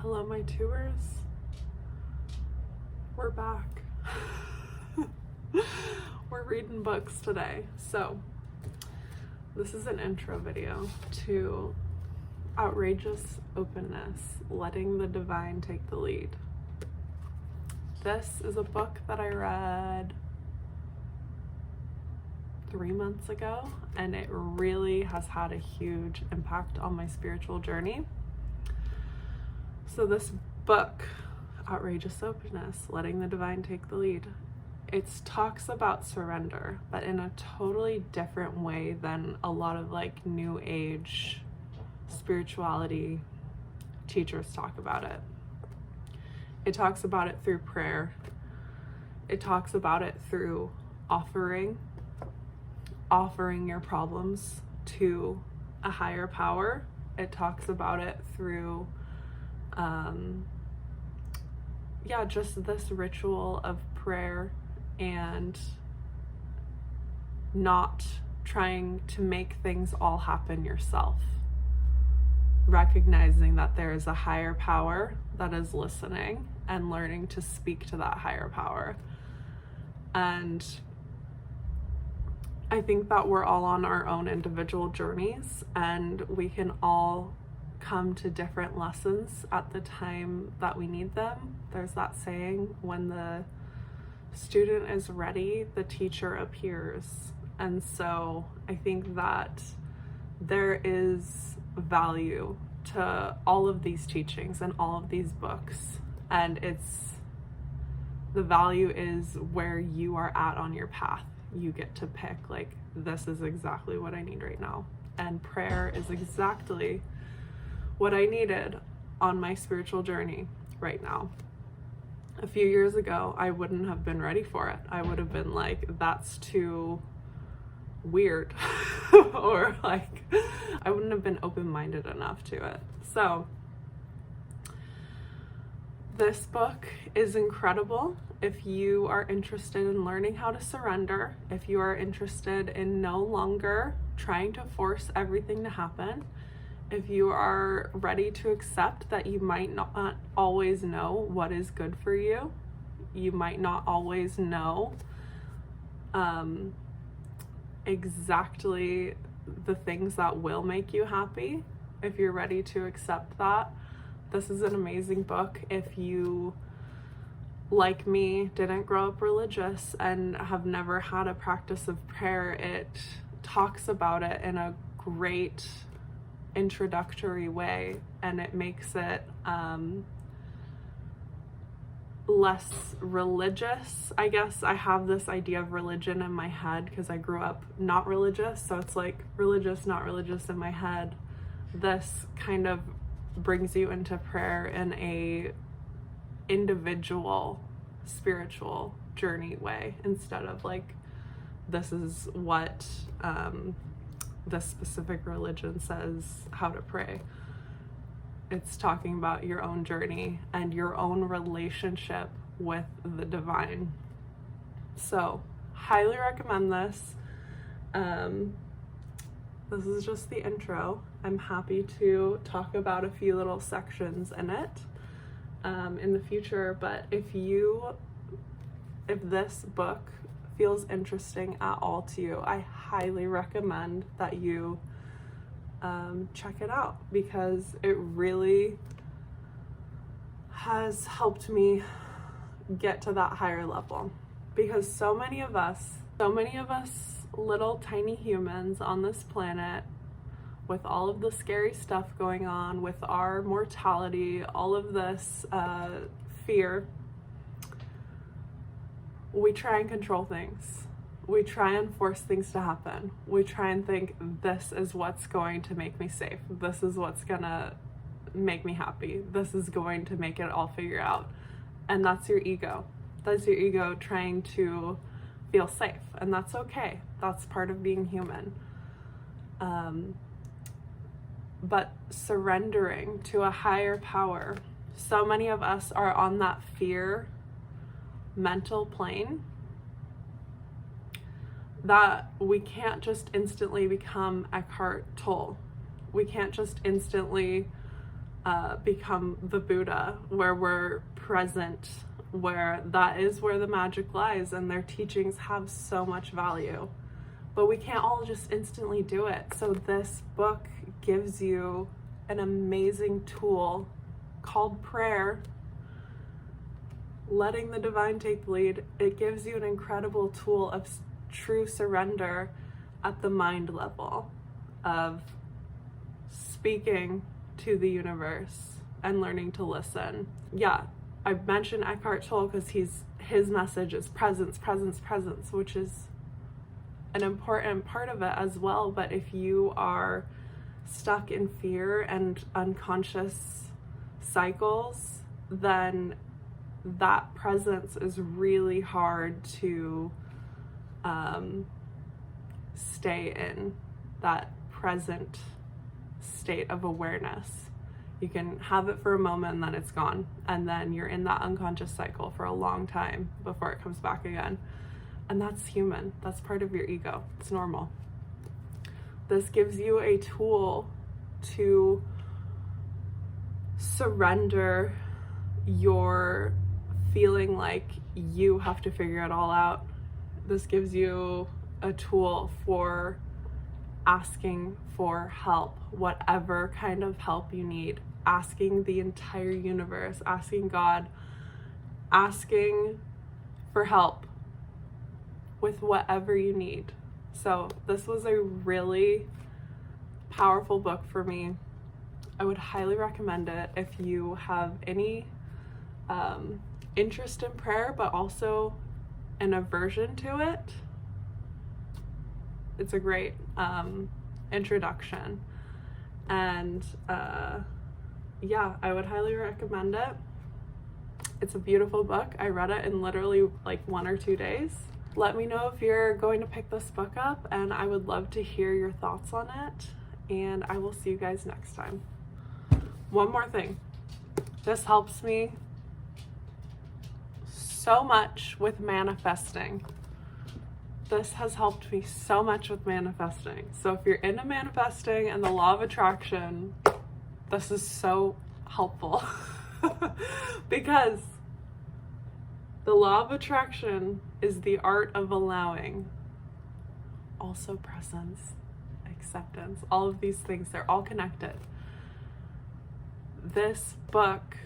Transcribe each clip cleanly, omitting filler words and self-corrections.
Hello, my tours. We're back. We're reading books today. So, this is an intro video to Outrageous Openness, Letting the Divine Take the Lead. This is a book that I read 3 months ago, and it really has had a huge impact on my spiritual journey. So this book, Outrageous Openness, Letting the Divine Take the Lead, it talks about surrender, but in a totally different way than a lot of like new age spirituality teachers talk about it. It talks about it through prayer. It talks about it through offering your problems to a higher power. It talks about it through just this ritual of prayer and not trying to make things all happen yourself. Recognizing that there is a higher power that is listening and learning to speak to that higher power. And I think that we're all on our own individual journeys, and we can all come to different lessons at the time that we need them. There's that saying, when the student is ready, the teacher appears. And so I think that there is value to all of these teachings and all of these books, and the value is where you are at on your path. You get to pick, like, this is exactly what I need right now. And prayer is exactly what I needed on my spiritual journey right now. A few years ago, I wouldn't have been ready for it. I would have been like, that's too weird. Or like, I wouldn't have been open-minded enough to it. So this book is incredible. If you are interested in learning how to surrender, if you are interested in no longer trying to force everything to happen, if you are ready to accept that you might not always know what is good for you, you might not always know exactly the things that will make you happy, if you're ready to accept that, this is an amazing book. If you, like me, didn't grow up religious and have never had a practice of prayer, it talks about it in a great introductory way, and it makes it less religious. I guess I have this idea of religion in my head because I grew up not religious, so it's like religious, not religious in my head. This kind of brings you into prayer in a individual spiritual journey way, instead of like, this is what this specific religion says how to pray. It's talking about your own journey and your own relationship with the divine. So, highly recommend this. This is just the intro. I'm happy to talk about a few little sections in it in the future, but if this book feels interesting at all to you, I highly recommend that you check it out, because it really has helped me get to that higher level. Because so many of us little tiny humans on this planet, with all of the scary stuff going on, with our mortality, all of this fear, we try and control things. We try and force things to happen. We try and think, this is what's going to make me safe. This is what's gonna make me happy. This is going to make it all figure out. And that's your ego. That's your ego trying to feel safe. And that's okay. That's part of being human. But surrendering to a higher power, so many of us are on that fear mental plane that we can't just instantly become Eckhart Tolle. We can't just instantly become the Buddha, where we're present, where that is where the magic lies, and their teachings have so much value. But we can't all just instantly do it. So this book gives you an amazing tool called prayer, letting the divine take the lead. It gives you an incredible tool of true surrender at the mind level, of speaking to the universe and learning to listen. Yeah, I mentioned Eckhart Tolle because his message is presence, presence, presence, which is an important part of it as well. But if you are stuck in fear and unconscious cycles, then that presence is really hard to stay in, that present state of awareness. You can have it for a moment and then it's gone, and then you're in that unconscious cycle for a long time before it comes back again. And that's human. That's part of your ego. It's normal. This gives you a tool to surrender your feeling like you have to figure it all out. This gives you a tool for asking for help, whatever kind of help you need, asking the entire universe, asking God, asking for help with whatever you need. So this was a really powerful book for me. I would highly recommend it if you have any interest in prayer, but also an aversion to it. It's a great introduction. And yeah, I would highly recommend it. It's a beautiful book. I read it in literally like 1 or 2 days. Let me know if you're going to pick this book up, and I would love to hear your thoughts on it. And I will see you guys next time. One more thing. This helps me so much with manifesting. This has helped me so much with manifesting. So if you're into manifesting and the law of attraction, this is so helpful. Because the law of attraction is the art of allowing. Also presence, acceptance, all of these things, they're all connected. This book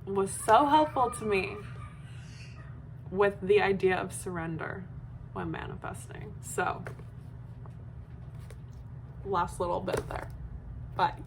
was so helpful to me with the idea of surrender when manifesting. So, last little bit there. Bye.